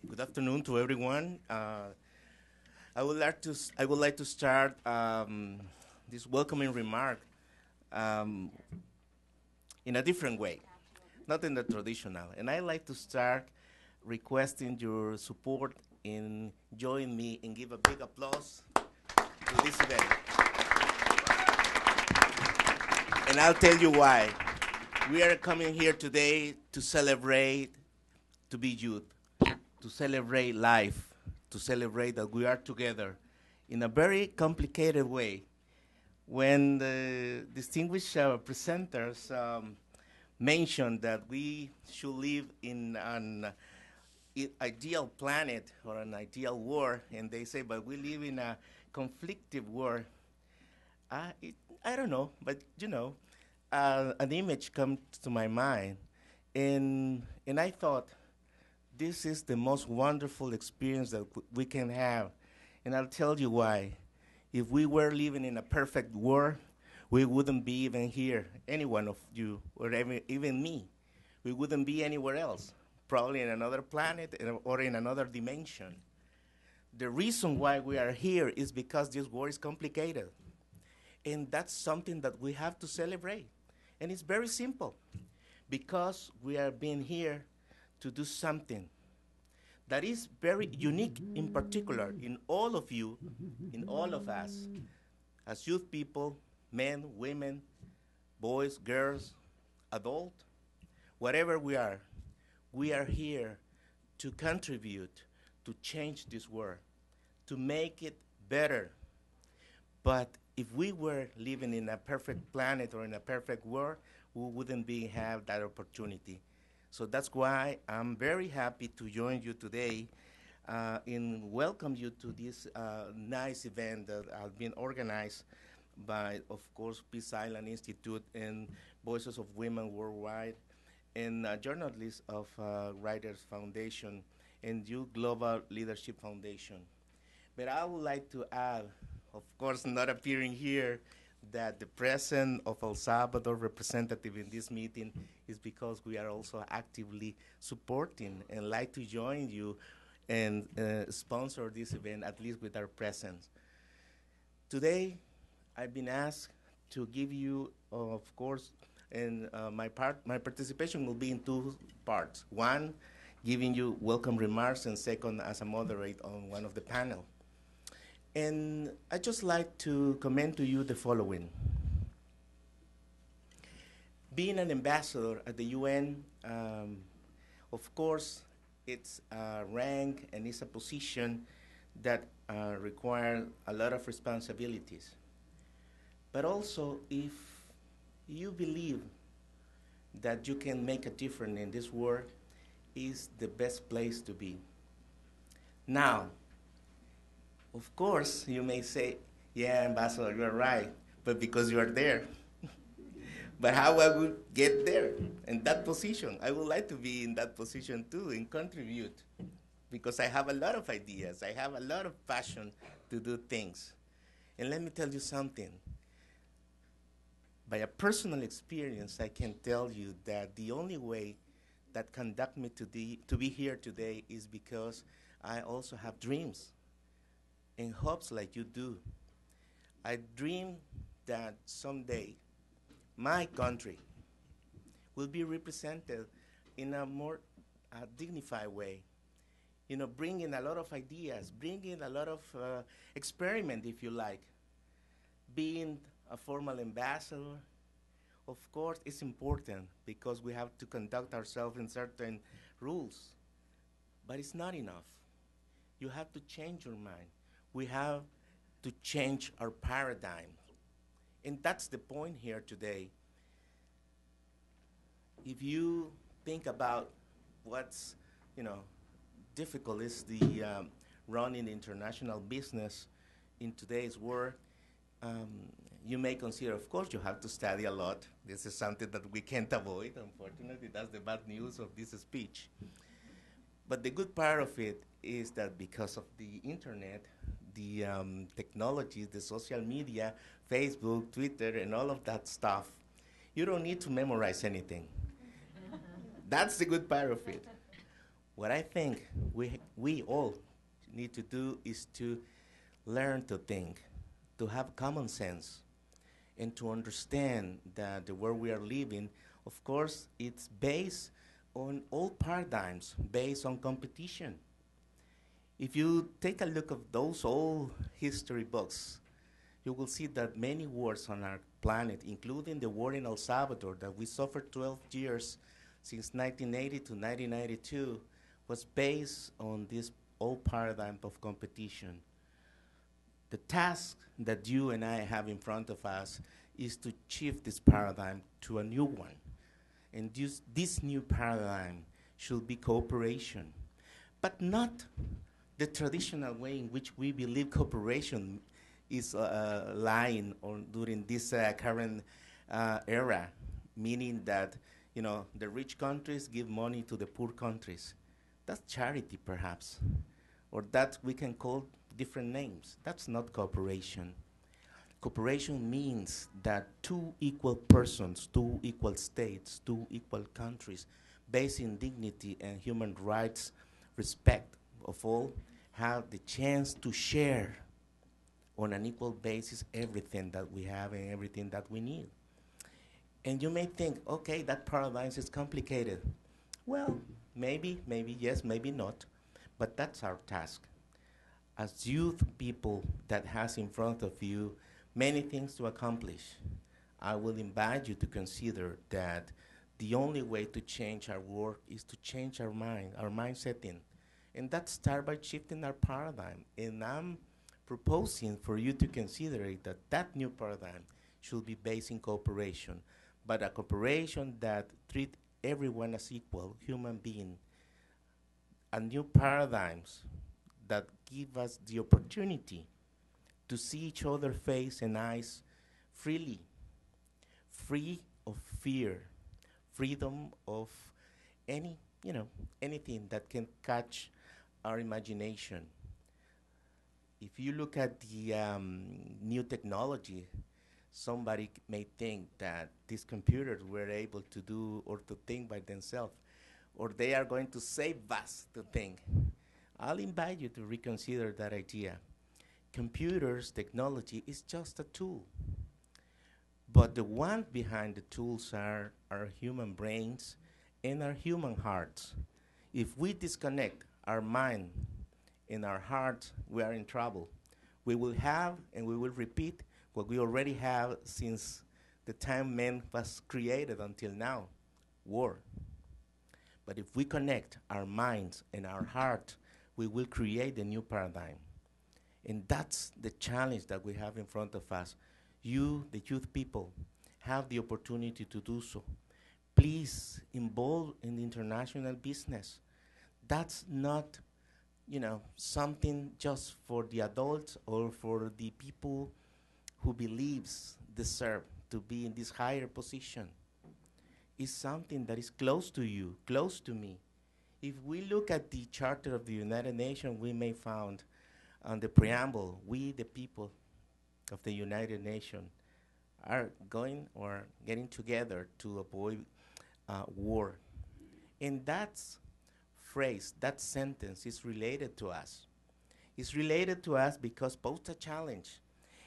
Good afternoon to everyone. I would like to start this welcoming remark um, in a different way, not in the traditional. And I like to start requesting your support in join me and give a big applause to this event. And I'll tell you why. We are coming here today to celebrate, to be youth, to celebrate life, to celebrate that we are together in a very complicated way. When the distinguished presenters mentioned that we should live in an ideal planet or an ideal world, and they say, but we live in a conflictive world, it, I don't know, but an image comes to my mind, and I thought, this is the most wonderful experience that we can have. And I'll tell you why. If we were living in a perfect world, we wouldn't be even here, any one of you, or even me. We wouldn't be anywhere else, probably in another planet or in another dimension. The reason why we are here is because this world is complicated. And that's something that we have to celebrate. And it's very simple. Because we are being here to do something that is very unique in particular in all of you, in all of us, as youth people, men, women, boys, girls, adult, whatever we are here to contribute, to change this world, to make it better. But if we were living in a perfect planet or in a perfect world, we wouldn't have that opportunity. So that's why I'm very happy to join you today and welcome you to this nice event that has been organized by, of course, Peace Island Institute and Voices of Women Worldwide and journalists of Writers Foundation and Youth Global Leadership Foundation. But I would like to add, of course, not appearing here, that the presence of El Salvador representative in this meeting is because we are also actively supporting and like to join you and sponsor this event, at least with our presence. Today, I've been asked to give you, of course, and my participation will be in two parts. One, giving you welcome remarks, and second, as a moderate on one of the panel. And I'd just like to commend to you the following. Being an ambassador at the UN, of course, it's a rank and it's a position that requires a lot of responsibilities. But also, if you believe that you can make a difference in this world, is the best place to be. Now, of course, you may say, yeah, Ambassador, you're right, but because you are there. But how I would get there in that position? I would like to be in that position too and contribute because I have a lot of ideas. I have a lot of passion to do things. And let me tell you something. By a personal experience, I can tell you that the only way that conduct me to be here today is because I also have dreams and hopes like you do. I dream that someday my country will be represented in a more dignified way. Bringing a lot of ideas, bringing a lot of experiment, if you like. Being a formal ambassador, of course, is important because we have to conduct ourselves in certain rules. But it's not enough. You have to change your mind. We have to change our paradigm. And that's the point here today. If you think about what's, difficult is the running international business in today's world, you may consider, of course, you have to study a lot. This is something that we can't avoid, unfortunately. That's the bad news of this speech. But the good part of it is that because of the internet, the technologies, the social media, Facebook, Twitter, and all of that stuff, you don't need to memorize anything. That's the good part of it. What I think we all need to do is to learn to think, to have common sense, and to understand that the world we are living, of course, it's based on old paradigms, based on competition. If you take a look at those old history books, you will see that many wars on our planet, including the war in El Salvador that we suffered 12 years since 1980 to 1992, was based on this old paradigm of competition. The task that you and I have in front of us is to shift this paradigm to a new one. And this new paradigm should be cooperation, but not the traditional way in which we believe cooperation is lying on during this current era, meaning that the rich countries give money to the poor countries. That's charity, perhaps, or that we can call different names. That's not cooperation. Cooperation means that two equal persons, two equal states, two equal countries, based in dignity and human rights, respect of all, have the chance to share on an equal basis everything that we have and everything that we need. And you may think, okay, that paradigm is complicated. Well, maybe yes, maybe not, but that's our task. As youth people that has in front of you many things to accomplish, I will invite you to consider that the only way to change our work is to change our mind, our mindset in. And that starts by shifting our paradigm. And I'm proposing for you to consider it that that new paradigm should be based in cooperation, but a cooperation that treats everyone as equal human being, a new paradigms that give us the opportunity to see each other face and eyes freely, free of fear, freedom of anything that can catch our imagination. If you look at the new technology, somebody may think that these computers were able to do or to think by themselves, or they are going to save us to think. I'll invite you to reconsider that idea. Computers, technology is just a tool. But the one behind the tools are our human brains and our human hearts. If we disconnect our mind and our hearts, we are in trouble. We will have and we will repeat what we already have since the time man was created until now, war. But if we connect our minds and our heart, we will create a new paradigm. And that's the challenge that we have in front of us. You, the youth people, have the opportunity to do so. Please involve in international business. That's not, something just for the adults or for the people who deserve to be in this higher position. It's something that is close to you, close to me. If we look at the Charter of the United Nations, we may find on the preamble, we, the people of the United Nations, are going or getting together to avoid war. And that phrase, that sentence is related to us. It's related to us because posed a challenge.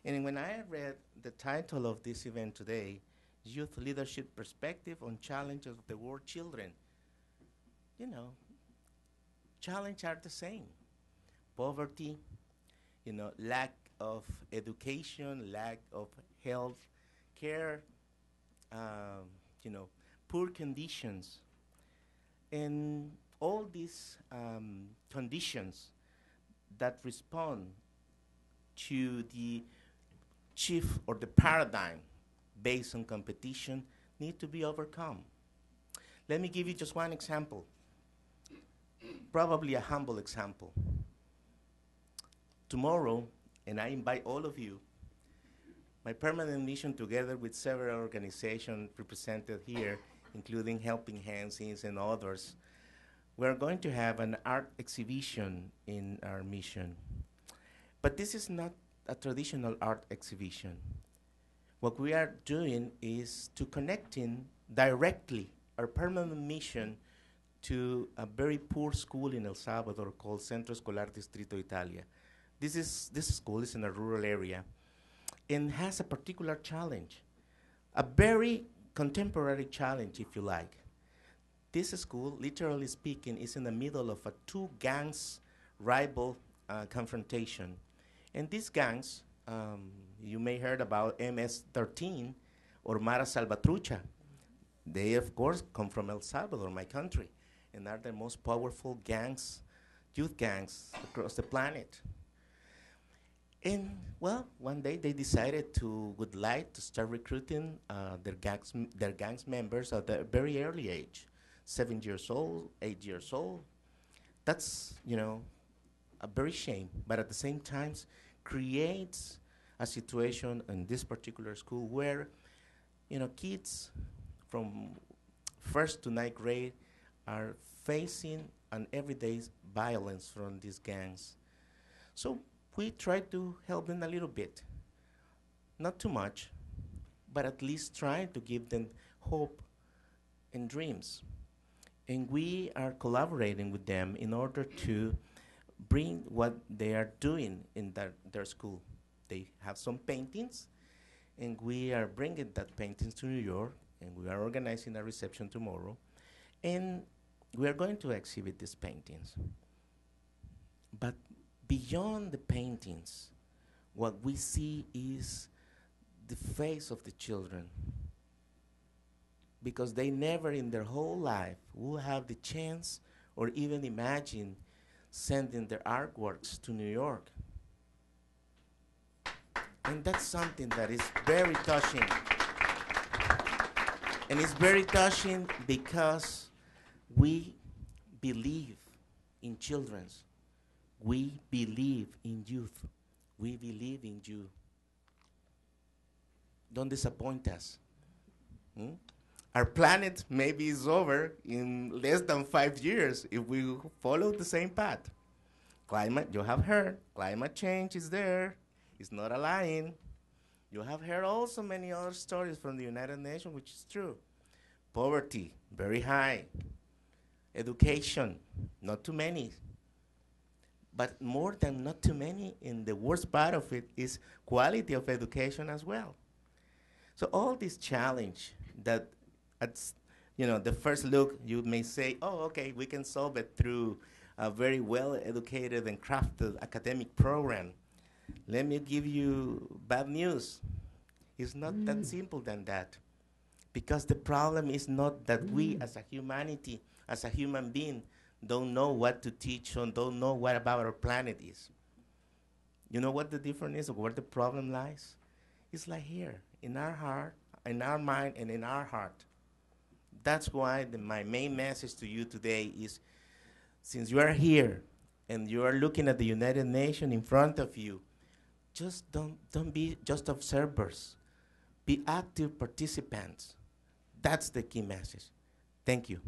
And when I read the title of this event today, Youth Leadership Perspective on Challenges of the World Children, challenges are the same. Poverty, lack of education, lack of health care, poor conditions. And all these conditions that respond to the shift or the paradigm based on competition need to be overcome. Let me give you just one example, probably a humble example. Tomorrow, and I invite all of you, my permanent mission together with several organizations represented here, including Helping Hands and others, we're going to have an art exhibition in our mission. But this is not a traditional art exhibition. What we are doing is to connecting directly our permanent mission to a very poor school in El Salvador called Centro Escolar Distrito Italia. This school is in a rural area and has a particular challenge, a very contemporary challenge, if you like. This school, literally speaking, is in the middle of a two gangs rival confrontation. And these gangs, you may heard about MS-13 or Mara Salvatrucha. They, of course, come from El Salvador, my country, and are the most powerful gangs, youth gangs across the planet. And, well, one day they decided would like to start recruiting their gangs members at a very early age, 7 years old, 8 years old. That's, a very shame, but at the same time creates a situation in this particular school where, kids from 1st to 9th grade are facing an everyday violence from these gangs. So we try to help them a little bit. Not too much, but at least try to give them hope and dreams. And we are collaborating with them in order to bring what they are doing in their school. They have some paintings, and we are bringing that paintings to New York, and we are organizing a reception tomorrow, and we are going to exhibit these paintings. But beyond the paintings, what we see is the face of the children, because they never in their whole life will have the chance or even imagine sending their artworks to New York. And that's something that is very touching. And it's very touching because we believe in children. We believe in youth. We believe in you. Don't disappoint us. Our planet maybe is over in less than 5 years if we follow the same path. Climate, you have heard, climate change is there. It's not a lying. You have heard also many other stories from the United Nations, which is true. Poverty, very high. Education, not too many. But more than not too many, and the worst part of it is quality of education as well. So all this challenge that at the first look you may say, oh, okay, we can solve it through a very well-educated and crafted academic program. Let me give you bad news. It's not that simple than that. Because the problem is not that we as a humanity, as a human being, don't know what to teach or don't know what about our planet is. You know what the difference is or where the problem lies? It's like here, in our heart, in our mind, and in our heart. That's why my main message to you today is, since you are here and you are looking at the United Nations in front of you, just don't be just observers. Be active participants. That's the key message. Thank you.